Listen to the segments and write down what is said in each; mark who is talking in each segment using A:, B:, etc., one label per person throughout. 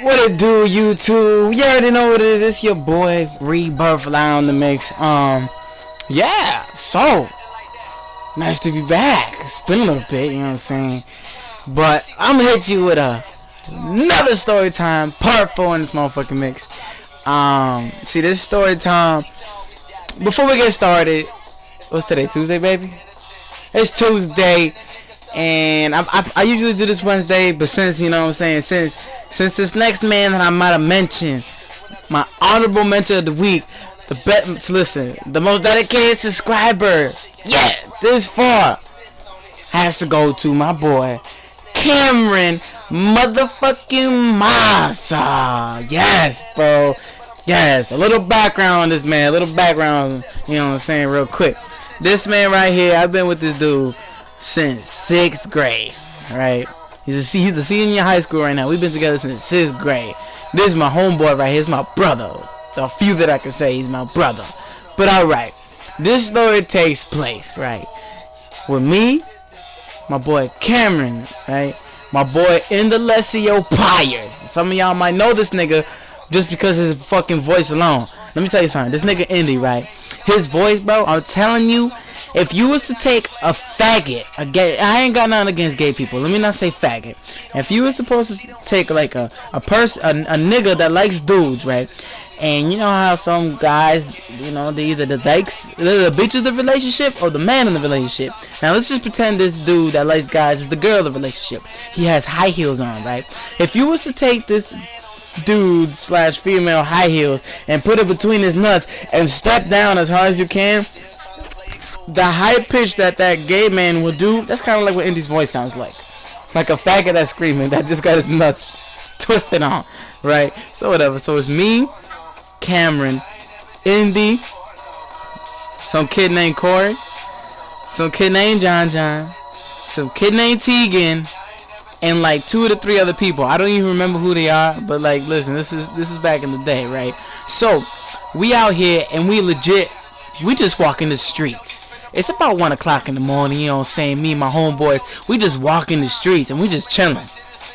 A: What it do, YouTube? You already know what it is. It's your boy re-birth-lio on the mix. Yeah. So nice to be back. It's been a little bit, you know what I'm saying. But I'm gonna hit you with another story time, part 4 in this motherfucking mix. See this story time. Before we get started, what's today? Tuesday, baby. It's Tuesday. And I usually do this Wednesday, but since, you know what I'm saying, since this next man that I might have mentioned, my honorable mention of the week, the most dedicated subscriber this far has to go to my boy Cameron motherfucking Massa. Yes, bro. Yes, a little background on this man, you know what I'm saying, real quick. This man right here, I've been with this dude since 6th grade, right? He's a senior in high school right now. We've been together since 6th grade. This is my homeboy right here. He's my brother. So a few that I can say he's my brother. But alright, this story takes place, right, with me, my boy Cameron, right? My boy re-birth-lio Pyres. Some of y'all might know this nigga just because his fucking voice alone. Let me tell you something. This nigga Indy, right? His voice, bro, I'm telling you, if you was to take a faggot, I ain't got nothing against gay people. Let me not say faggot. If you was supposed to take like a nigga that likes dudes, right? And you know how some guys, you know, they're either the bitch of the relationship or the man in the relationship. Now let's just pretend this dude that likes guys is the girl of the relationship. He has high heels on, right? If you was to take this dude / female high heels and put it between his nuts and step down as hard as you can, the high pitch that gay man will do, that's kind of like what Indy's voice sounds like a faggot that's screaming that just got his nuts twisted on, right? So whatever. So it's me, Cameron, Indy, some kid named Corey, some kid named John, some kid named Tegan, and like 2 to 3 other people. I don't even remember who they are, but like, listen, this is back in the day, right? So we out here and we just walk in the streets. It's about 1 o'clock in the morning, you know what I'm saying? Me and my homeboys, we just walk in the streets and we just chilling,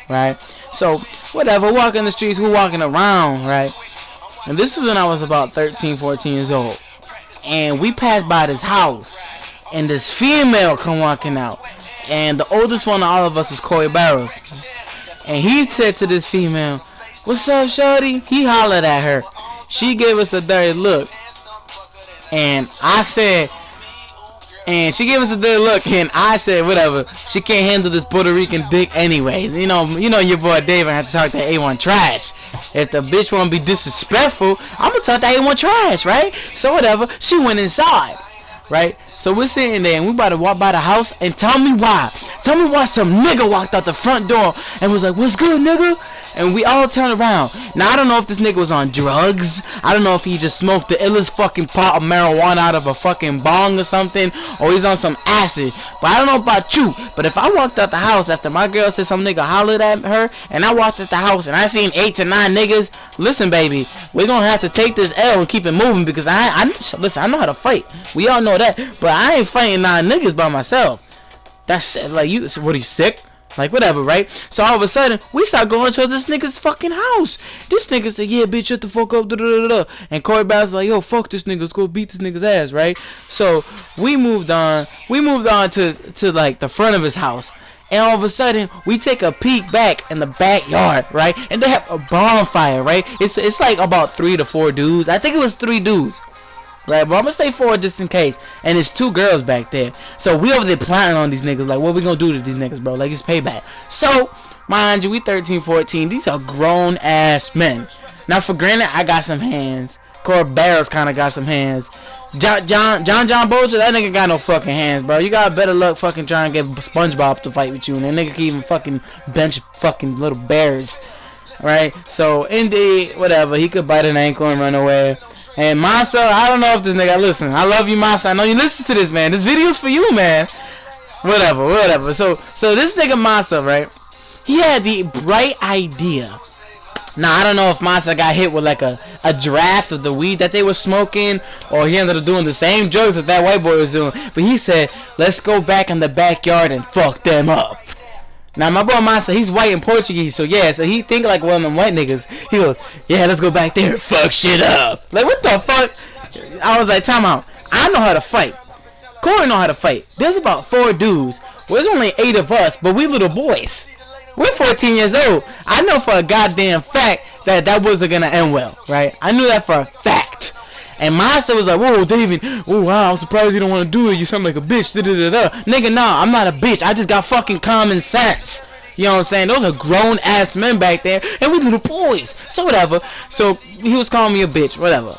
A: right? So whatever, walking the streets, we're walking around, right? And this was when I was about 13, 14 years old. And we passed by this house and this female come walking out. And the oldest one of all of us was Corey Barrows. And he said to this female, "What's up, shorty?" He hollered at her. She gave us a dirty look. And she gave us a dirty look, and I said, whatever, she can't handle this Puerto Rican dick anyways. You know your boy Dave had to talk that A1 trash. If the bitch wanna be disrespectful, I'm gonna talk that A1 trash, right? So whatever, she went inside, right? So we're sitting there and we about to walk by the house, and tell me why some nigga walked out the front door and was like, "What's good, nigga?" And we all turned around. Now I don't know if this nigga was on drugs. I don't know if he just smoked the illest fucking pot of marijuana out of a fucking bong or something, or he's on some acid. But I don't know about you, but if I walked out the house after my girl said some nigga hollered at her, and I walked out the house and I seen 8 to 9 niggas, listen baby, we're gonna have to take this L and keep it moving, because listen, I know how to fight. We all know that, but I ain't fighting 9 niggas by myself. That's like, what are you, sick? Like, whatever, right? So all of a sudden, we start going to this nigga's fucking house. This nigga said, "Yeah, bitch, shut the fuck up, da da da da." And Corey Bowers like, "Yo, fuck this nigga, let's go beat this nigga's ass," right? So we moved on to like the front of his house. And all of a sudden, we take a peek back in the backyard, right? And they have a bonfire, right? It's like about 3 to 4 dudes. I think it was 3 dudes. Right, but I'm gonna stay 4 just in case. And it's 2 girls back there. So we over there plotting on these niggas. Like, what we gonna do to these niggas, bro? Like, it's payback. So, mind you, we 13, 14. These are grown ass men. Now, for granted, I got some hands. Corey Barrows kind of got some hands. John Bolger, that nigga got no fucking hands, bro. You got better luck fucking trying to get SpongeBob to fight with you. And that nigga can even fucking bench fucking little bears. Right? So, indeed, whatever. He could bite an ankle and run away. And Massa, I don't know if this nigga, listen, I love you, Massa. I know you listen to this, man. This video's for you, man. Whatever. So this nigga Massa, right? He had the bright idea. Now, I don't know if Massa got hit with like a draft of the weed that they were smoking, or he ended up doing the same drugs that white boy was doing. But he said, "Let's go back in the backyard and fuck them up." Now my boy Masa, he's white and Portuguese, so yeah, so he think like one of them white niggas. He goes, yeah, let's go back there and fuck shit up. Like, what the fuck? I was like, time out. I know how to fight. Corey know how to fight. There's about 4 dudes. Well, there's only 8 of us, but we little boys. We're 14 years old. I know for a goddamn fact that wasn't gonna end well, right? I knew that for a fact. And Masa was like, whoa, David, oh wow, I'm surprised you don't want to do it. You sound like a bitch. Da-da-da-da. Nigga, nah, I'm not a bitch. I just got fucking common sense. You know what I'm saying? Those are grown ass men back there, and we little boys. So whatever. So he was calling me a bitch. Whatever.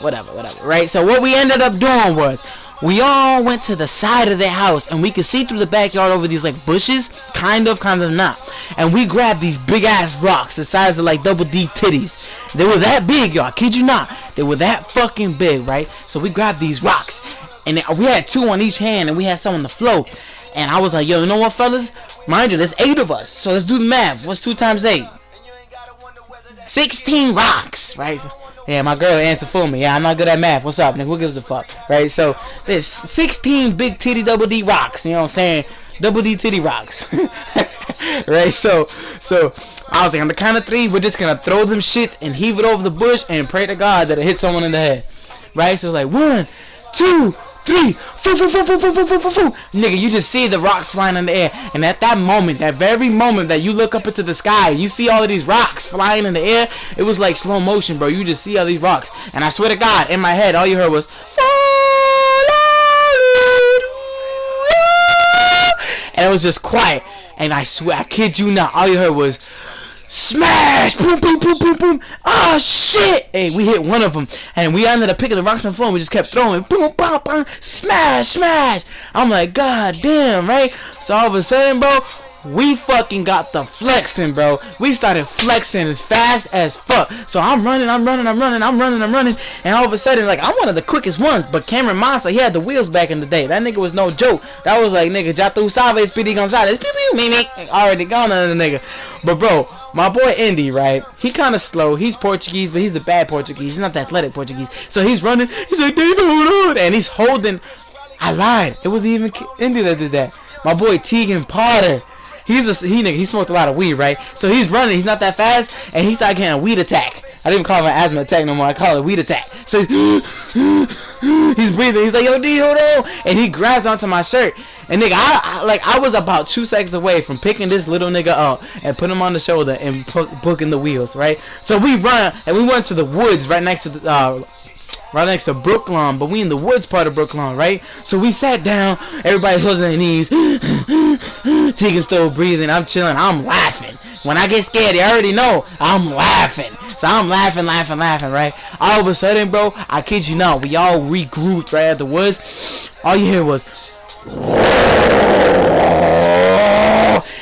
A: Right? So what we ended up doing was, we all went to the side of their house, and we could see through the backyard over these like bushes, kind of not. And we grabbed these big ass rocks the size of like double D titties. They were that big, y'all. I kid you not. They were that fucking big, right? So we grabbed these rocks, and we had 2 on each hand, and we had some on the floor. And I was like, yo, you know what, fellas? Mind you, there's 8 of us, so let's do the math. What's 2 times 8? 16 rocks, right? Yeah, my girl answered for me. Yeah, I'm not good at math. What's up, nigga? Who gives a fuck? Right? So, there's 16 big titty double D rocks. You know what I'm saying? Double D titty rocks. Right? So, I was like, on the count of 3, we're just gonna throw them shits and heave it over the bush and pray to God that it hits someone in the head. Right? So, it's like, 1, 2, 3, nigga, you just see the rocks flying in the air, and at that moment, that very moment that you look up into the sky, you see all of these rocks flying in the air. It was like slow motion, bro. You just see all these rocks, and I swear to God, in my head, all you heard was, and it was just quiet. And I swear, I kid you not, all you heard was, smash! Boom, boom, boom, boom, boom! Oh shit! Hey, we hit one of them, and we ended up picking the rocks on the floor. And we just kept throwing, boom, boom, boom, smash, smash! I'm like, god damn, right? So all of a sudden, bro, we fucking got the flexing, bro. We started flexing as fast as fuck. So I'm running, and all of a sudden, like, I'm one of the quickest ones. But Cameron Massa, he had the wheels back in the day. That nigga was no joke. That was like, nigga, ya tu sabes, Speedy Gonzalez, pew pew, mimic, already gone on the nigga. But bro, my boy Indy, right? He kind of slow. He's Portuguese, but he's the bad Portuguese. He's not the athletic Portuguese. So he's running. He's like, David, hold on, and he's holding. I lied. It wasn't even Indy that did that. My boy Tegan Potter. He smoked a lot of weed, right? So he's running, he's not that fast, and he started getting a weed attack. I didn't even call it an asthma attack no more, I call it a weed attack. So he's breathing, he's like, yo D, hold on, and he grabs onto my shirt. And nigga, I was about 2 seconds away from picking this little nigga up and putting him on the shoulder and booking the wheels, right? So we run, and we went to the woods right next to the, right next to Brooklyn, but we in the woods part of Brooklyn, right? So we sat down, everybody holding their knees, Tegan's still breathing, I'm chilling, I'm laughing. When I get scared, you already know, I'm laughing. So I'm laughing, right? All of a sudden, bro, I kid you not, we all regrouped right at the woods. All you hear was,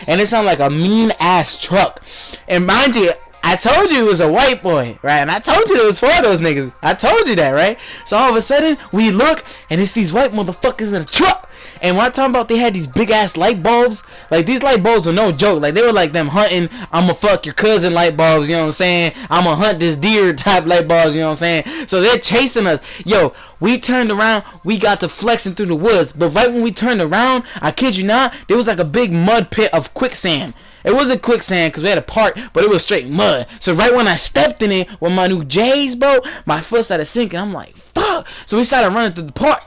A: and it sounded like a mean ass truck. And mind you, I told you it was a white boy, right? And I told you it was 4 of those niggas. I told you that, right? So all of a sudden, we look, and it's these white motherfuckers in the truck. And when I'm talking about they had these big ass light bulbs, like these light bulbs were no joke. Like they were like them hunting, I'ma fuck your cousin light bulbs, you know what I'm saying? I'ma hunt this deer type light bulbs, you know what I'm saying? So they're chasing us. Yo, we turned around, we got to flexing through the woods. But right when we turned around, I kid you not, there was like a big mud pit of quicksand. It wasn't quicksand because we had a park, but it was straight mud. So right when I stepped in it with my new J's, bro, my foot started sinking. I'm like, fuck. So we started running through the park,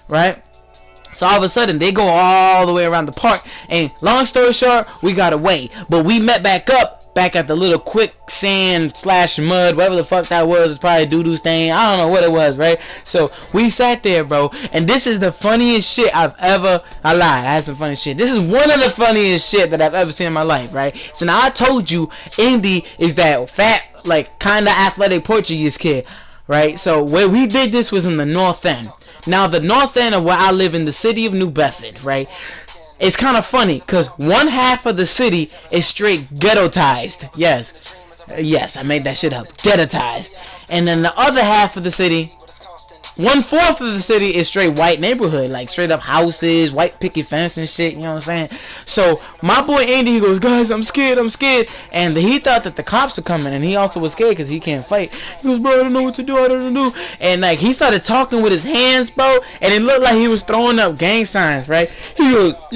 A: right? So all of a sudden, they go all the way around the park. And long story short, we got away. But we met back at the little quicksand / mud, whatever the fuck that was. It's probably a doo-doo stain. I don't know what it was, right? So we sat there, bro. And this is the funniest shit I've ever... I lied. I had some funny shit. This is one of the funniest shit that I've ever seen in my life, right? So now I told you, Indy is that fat, like, kind of athletic Portuguese kid, right? So where we did this was in the North End. Now, the North End of where I live in the city of New Bedford, right? It's kind of funny, because one half of the city is straight ghettoized. Yes, I made that shit up. Ghettoized. And then the other half of the city 1/4 of the city is straight white neighborhood, like straight up houses, white picket fence and shit, you know what I'm saying? So my boy Andy, he goes, guys, I'm scared, and he thought that the cops were coming, and he also was scared because he can't fight. He goes, bro, I don't know what to do, and like he started talking with his hands, bro, and it looked like he was throwing up gang signs, right? He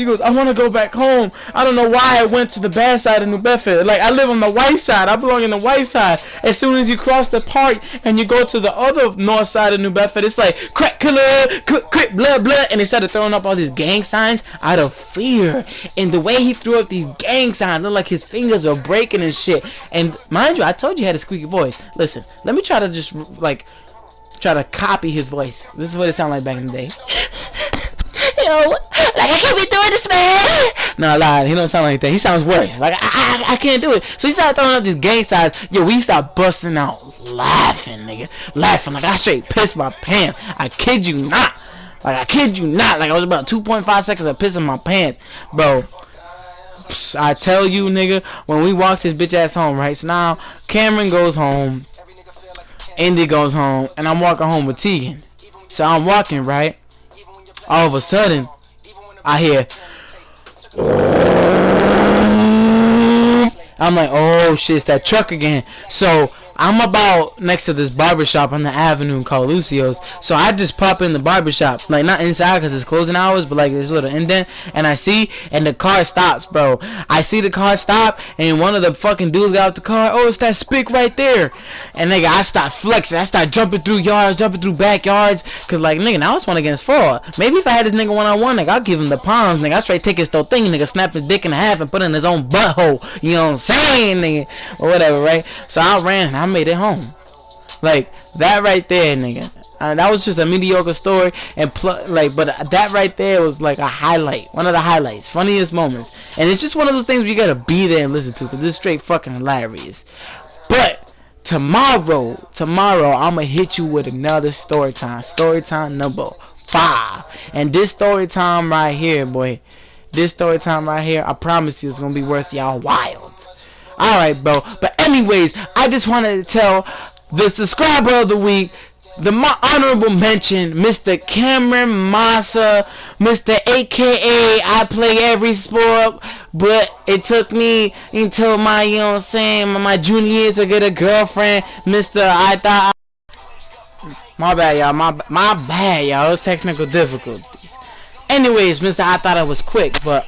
A: goes, I want to go back home. I don't know why I went to the bad side of New Bedford. Like, I live on the white side, I belong in the white side. As soon as you cross the park and you go to the other north side of New Bedford, it's like crack killer, crack blood, and he started throwing up all these gang signs out of fear. And the way he threw up these gang signs looked like his fingers were breaking and shit. And mind you, I told you he had a squeaky voice. Listen, let me try to just like try to copy his voice. This is what it sounded like back in the day. Yo, like I can't be doing this, man. No, I lied. He don't sound like that. He sounds worse. Like I can't do it. So he started throwing up these gang signs. Yo, we started busting out laughing, nigga, laughing like I straight pissed my pants. I kid you not. Like I kid you not. Like I was about 2.5 seconds of pissing my pants, bro. I tell you, nigga, when we walked his bitch ass home, right? So now Cameron goes home, Indy goes home, and I'm walking home with Tegan. So I'm walking, right? All of a sudden, I hear. I'm like, oh shit, it's that truck again. So I'm about next to this barbershop on the avenue called Lucio's. So I just pop in the barbershop, like not inside because it's closing hours, but like this little indent, and I see, and the car stops, bro. I see the car stop, and one of the fucking dudes got out the car. Oh, it's that spick right there. And nigga, I start flexing. I start jumping through yards, jumping through backyards, cause like nigga, now it's 1 against 4. Maybe if I had this nigga 1-on-1, nigga, I'll give him the palms, nigga. I straight take his whole thing, nigga, snap his dick in half and put it in his own butthole. You know what I'm saying, nigga, or whatever, right? So I ran. I made it home. Like that right there, nigga. That was just a mediocre story, and but that right there was like a highlight, one of the highlights, funniest moments. And it's just one of those things where you gotta be there and listen to, because this is straight fucking hilarious. But tomorrow, I'ma hit you with another story time number 5. And this story time right here, boy, I promise you, it's gonna be worth y'all wild. Alright, bro. But anyways, I just wanted to tell the subscriber of the week, the honorable mention, Mr. Cameron Massa, Mr. AKA I play every sport, but it took me until my, you know what I'm saying, my junior year to get a girlfriend. Mr. I thought my bad, y'all. My bad, y'all. It was technical difficulties. Anyways, Mr. I thought I was quick, but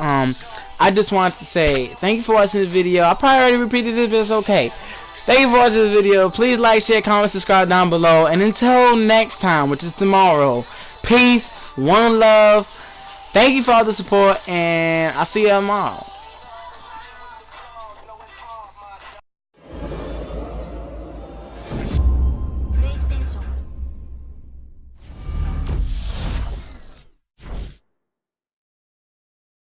A: I just wanted to say thank you for watching this video. I probably already repeated this, but it's okay. Thank you for watching this video. Please like, share, comment, subscribe down below. And until next time, which is tomorrow, peace, one love. Thank you for all the support, and I'll see you tomorrow.